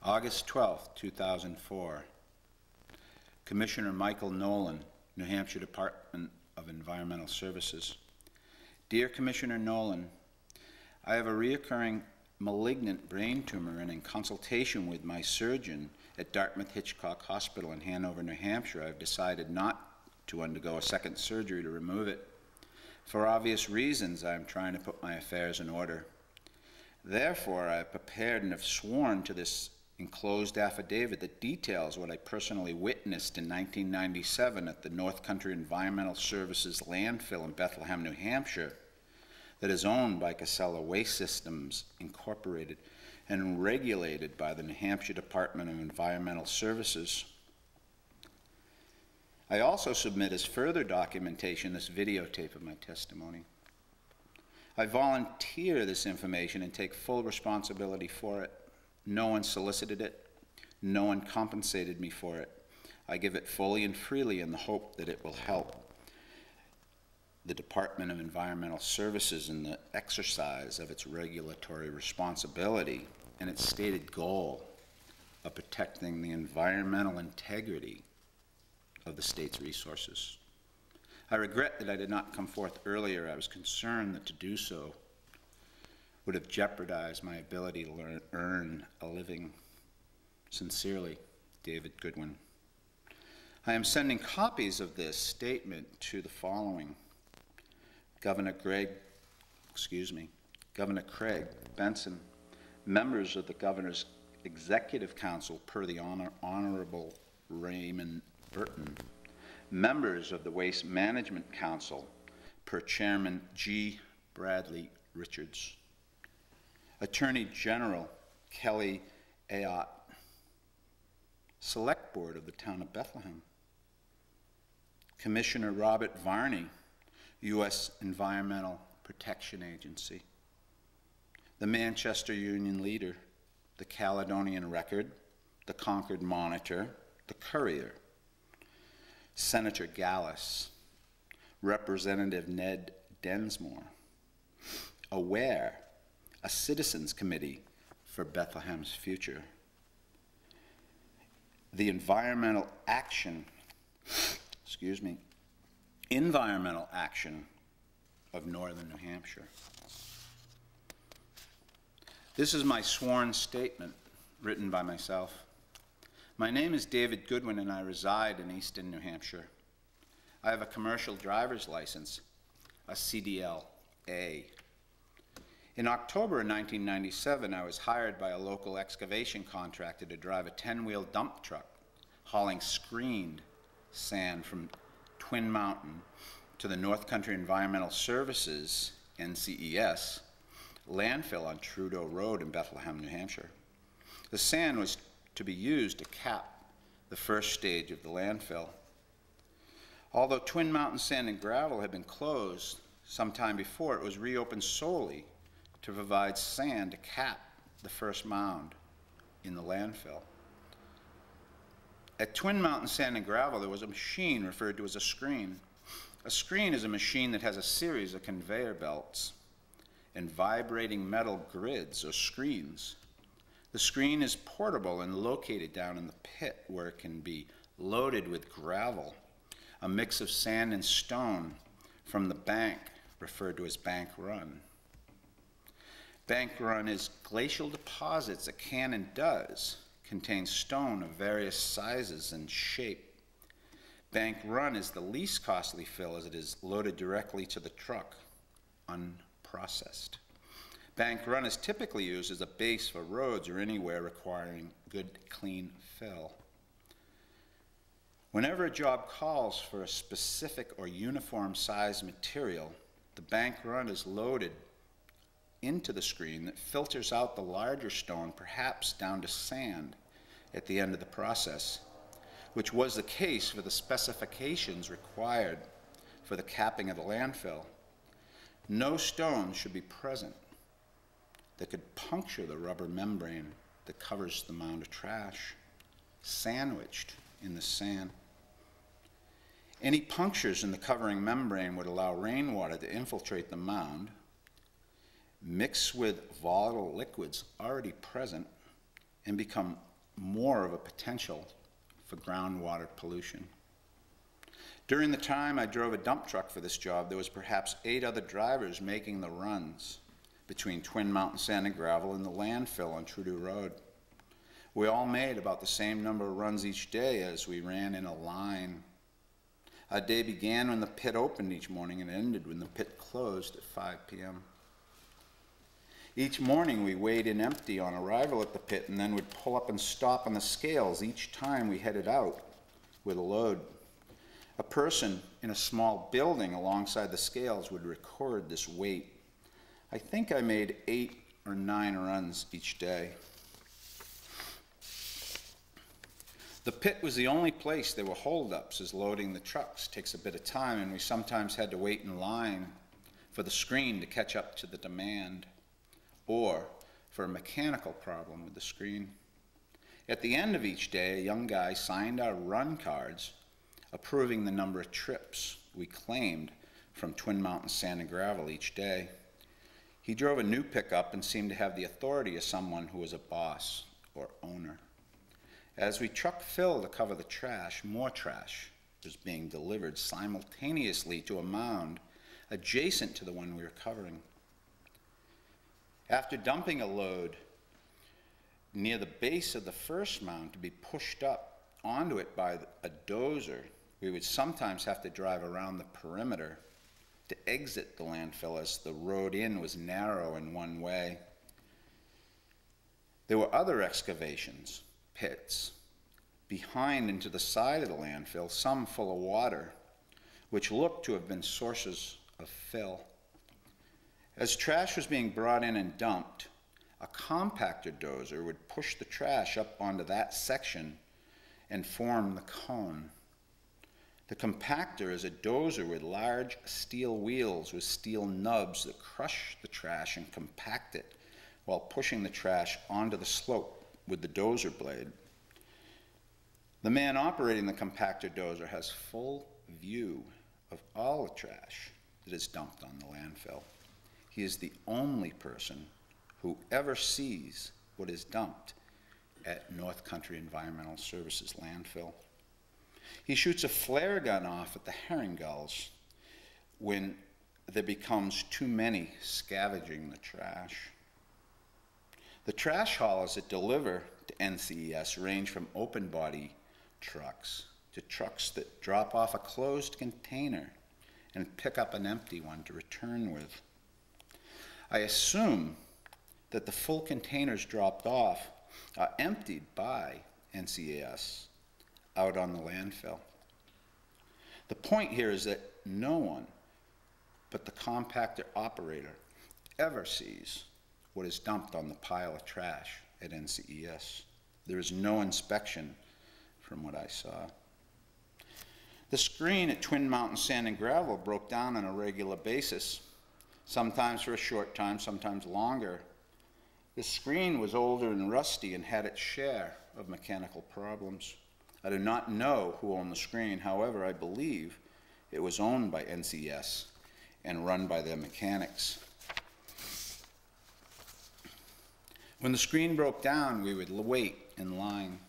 August 12, 2004. Commissioner Michael Nolan, New Hampshire Department of Environmental Services. Dear Commissioner Nolan, I have a reoccurring malignant brain tumor, and in consultation with my surgeon at Dartmouth-Hitchcock Hospital in Hanover, New Hampshire, I've decided not to undergo a second surgery to remove it. For obvious reasons, I am trying to put my affairs in order. Therefore, I have prepared and have sworn to this enclosed affidavit that details what I personally witnessed in 1997 at the North Country Environmental Services Landfill in Bethlehem, New Hampshire, that is owned by Casella Waste Systems Incorporated and regulated by the New Hampshire Department of Environmental Services. I also submit as further documentation this videotape of my testimony. I volunteer this information and take full responsibility for it. No one solicited it. No one compensated me for it. I give it fully and freely in the hope that it will help the Department of Environmental Services in the exercise of its regulatory responsibility and its stated goal of protecting the environmental integrity of the state's resources. I regret that I did not come forth earlier. I was concerned that to do so would have jeopardized my ability to earn a living. Sincerely, David Goodwin. I am sending copies of this statement to the following: Governor Craig Benson, members of the Governor's Executive Council per the Honorable Raymond Burton, members of the Waste Management Council per Chairman G. Bradley Richards, Attorney General Kelly Ayotte, Select Board of the Town of Bethlehem, Commissioner Robert Varney, U.S. Environmental Protection Agency, the Manchester Union Leader, the Caledonian Record, the Concord Monitor, the Courier, Senator Gallus, Representative Ned Densmore, AWARE, a Citizens Committee for Bethlehem's Future, the Environmental Action of Northern New Hampshire. This is my sworn statement written by myself. My name is David Goodwin and I reside in Easton, New Hampshire. I have a commercial driver's license, a CDL-A. In October 1997, I was hired by a local excavation contractor to drive a 10-wheel dump truck hauling screened sand from Twin Mountain to the North Country Environmental Services, NCES, landfill on Trudeau Road in Bethlehem, New Hampshire. The sand was to be used to cap the first stage of the landfill. Although Twin Mountain Sand and Gravel had been closed some time before, it was reopened solely to provide sand to cap the first mound in the landfill. At Twin Mountain Sand and Gravel, there was a machine referred to as a screen. A screen is a machine that has a series of conveyor belts and vibrating metal grids or screens. The screen is portable and located down in the pit where it can be loaded with gravel, a mix of sand and stone from the bank referred to as Bank Run. Bank Run is glacial deposits that can and does contain stone of various sizes and shape. Bank Run is the least costly fill as it is loaded directly to the truck, unprocessed. Bank Run is typically used as a base for roads or anywhere requiring good, clean fill. Whenever a job calls for a specific or uniform size material, the Bank Run is loaded into the screen that filters out the larger stone, perhaps down to sand, at the end of the process, which was the case for the specifications required for the capping of the landfill. No stone should be present that could puncture the rubber membrane that covers the mound of trash, sandwiched in the sand. Any punctures in the covering membrane would allow rainwater to infiltrate the mound, mix with volatile liquids already present, and become more of a potential for groundwater pollution. During the time I drove a dump truck for this job, there was perhaps 8 other drivers making the runs between Twin Mountain Sand and Gravel and the landfill on Trudeau Road. We all made about the same number of runs each day as we ran in a line. Our day began when the pit opened each morning and ended when the pit closed at 5 p.m. Each morning we weighed in empty on arrival at the pit and then would pull up and stop on the scales each time we headed out with a load. A person in a small building alongside the scales would record this weight. I think I made 8 or 9 runs each day. The pit was the only place there were holdups, as loading the trucks takes a bit of time, and we sometimes had to wait in line for the screen to catch up to the demand, or for a mechanical problem with the screen. At the end of each day, a young guy signed our run cards approving the number of trips we claimed from Twin Mountain Sand and Gravel each day. He drove a new pickup and seemed to have the authority of someone who was a boss or owner. As we truck fill to cover the trash, more trash was being delivered simultaneously to a mound adjacent to the one we were covering. After dumping a load near the base of the first mound to be pushed up onto it by a dozer, we would sometimes have to drive around the perimeter to exit the landfill as the road in was narrow in one way. There were other excavations, pits, behind into the side of the landfill, some full of water, which looked to have been sources of fill. As trash was being brought in and dumped, a compactor dozer would push the trash up onto that section and form the cone. The compactor is a dozer with large steel wheels with steel nubs that crush the trash and compact it while pushing the trash onto the slope with the dozer blade. The man operating the compactor dozer has full view of all the trash that is dumped on the landfill. He is the only person who ever sees what is dumped at North Country Environmental Services landfill. He shoots a flare gun off at the herring gulls when there becomes too many scavenging the trash. The trash haulers that deliver to NCES range from open body trucks to trucks that drop off a closed container and pick up an empty one to return with. I assume that the full containers dropped off are emptied by NCES out on the landfill. The point here is that no one but the compactor operator ever sees what is dumped on the pile of trash at NCES. There is no inspection from what I saw. The screen at Twin Mountain Sand and Gravel broke down on a regular basis, sometimes for a short time, sometimes longer. The screen was older and rusty and had its share of mechanical problems. I do not know who owned the screen. However, I believe it was owned by NCES and run by their mechanics. When the screen broke down, we would wait in line.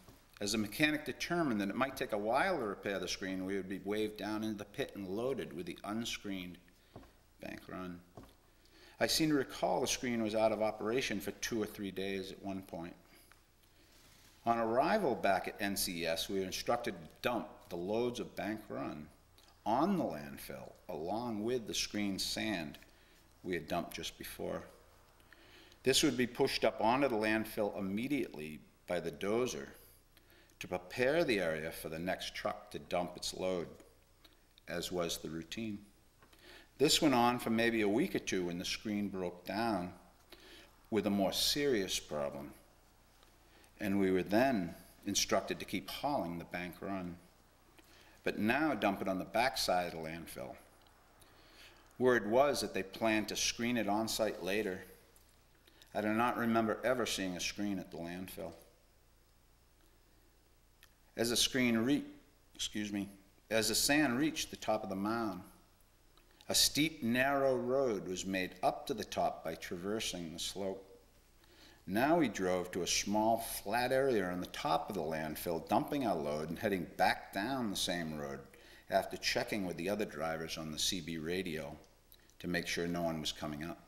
As the mechanic determined that it might take a while to repair the screen, we would be waved down into the pit and loaded with the unscreened bank run. I seem to recall the screen was out of operation for 2 or 3 days at one point. On arrival back at NCES, we were instructed to dump the loads of bank run on the landfill along with the screened sand we had dumped just before. This would be pushed up onto the landfill immediately by the dozer to prepare the area for the next truck to dump its load, as was the routine. This went on for maybe a week or two when the screen broke down with a more serious problem, and we were then instructed to keep hauling the bank run, but now dump it on the backside of the landfill. Word was that they planned to screen it on site later. I do not remember ever seeing a screen at the landfill. As the sand reached the top of the mound, a steep, narrow road was made up to the top by traversing the slope. Now we drove to a small flat area on the top of the landfill, dumping our load and heading back down the same road after checking with the other drivers on the CB radio to make sure no one was coming up.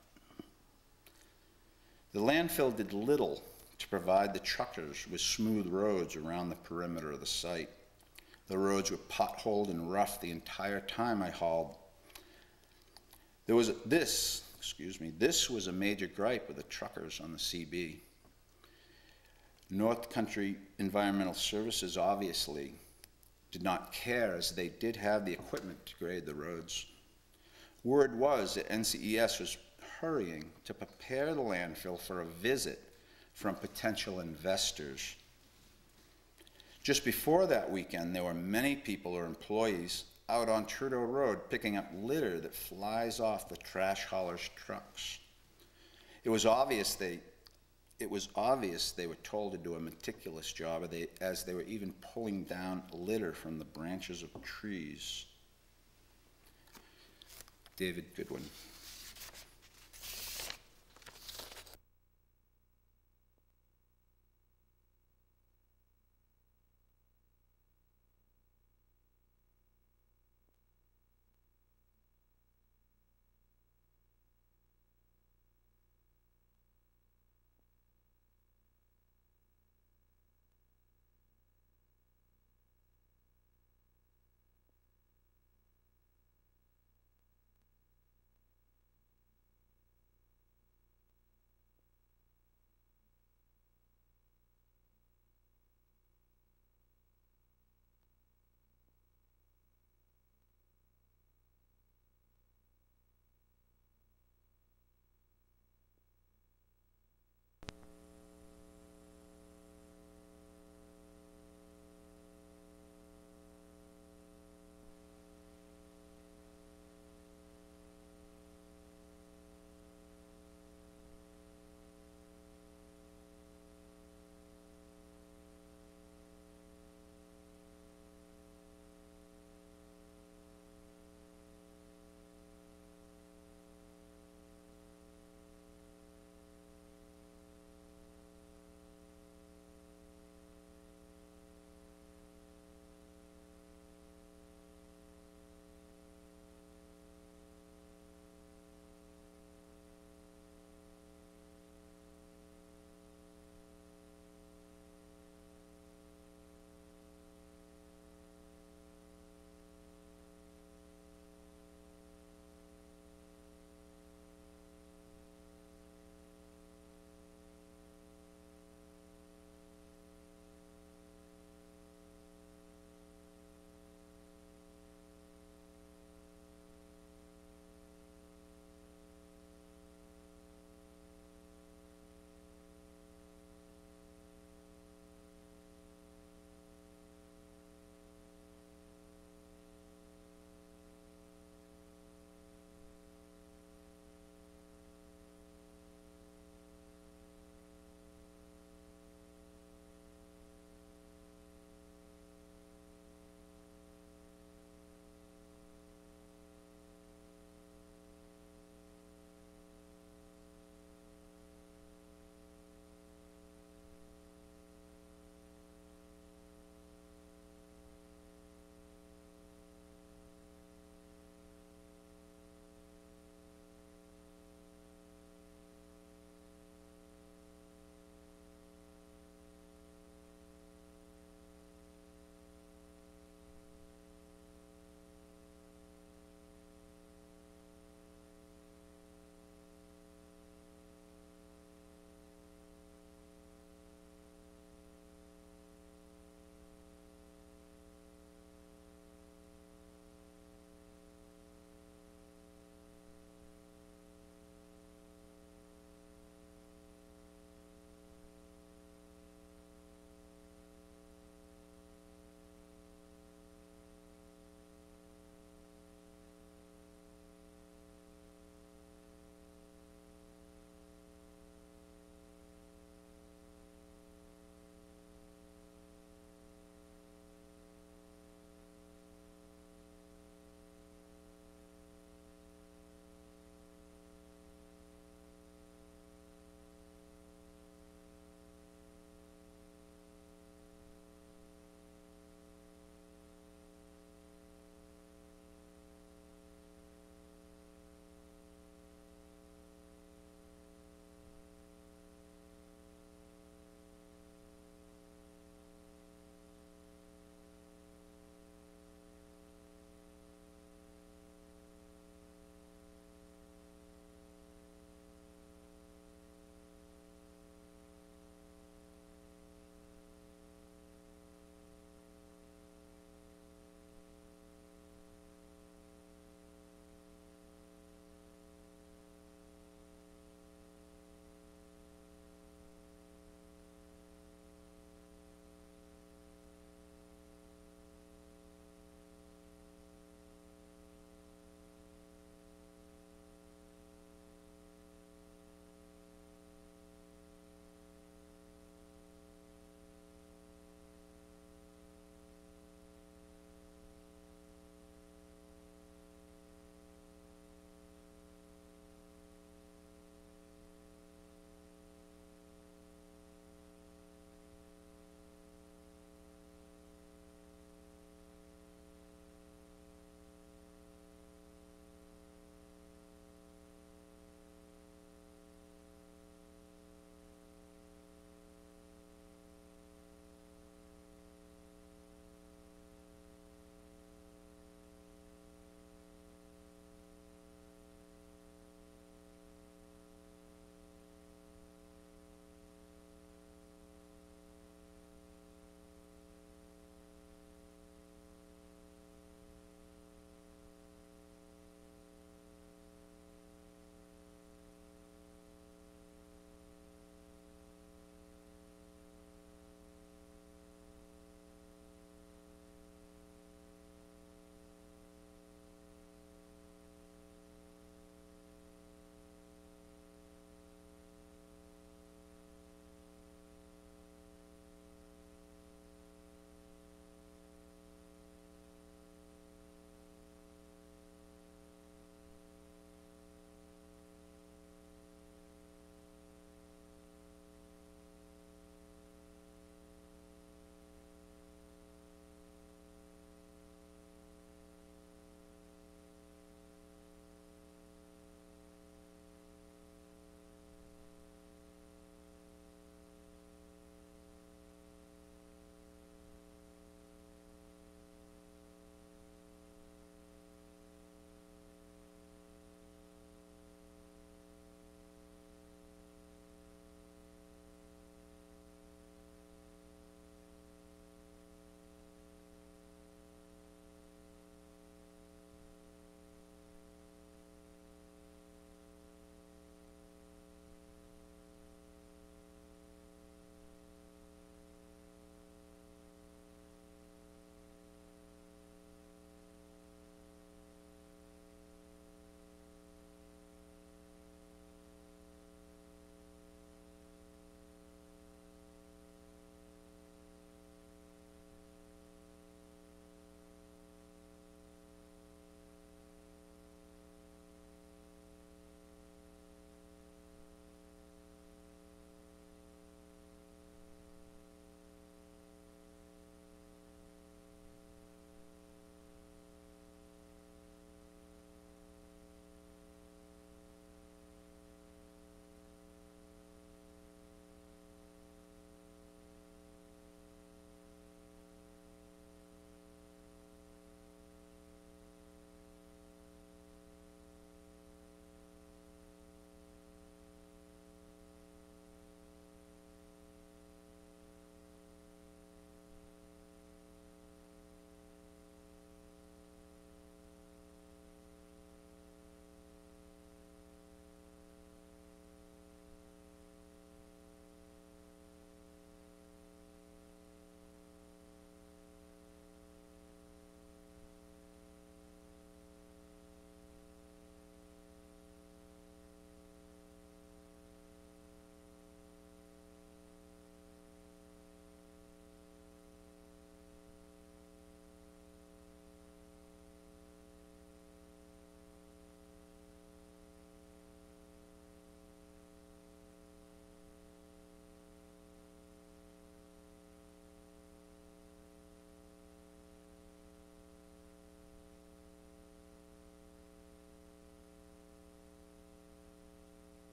The landfill did little to provide the truckers with smooth roads around the perimeter of the site. The roads were potholed and rough the entire time I hauled. This was a major gripe with the truckers on the CB. North Country Environmental Services obviously did not care, as they did have the equipment to grade the roads. Word was that NCES was hurrying to prepare the landfill for a visit from potential investors. Just before that weekend, there were many people or employees out on Trudeau Road picking up litter that flies off the trash haulers' trucks. It was obvious they were told to do a meticulous job, as they were even pulling down litter from the branches of trees. David Goodwin.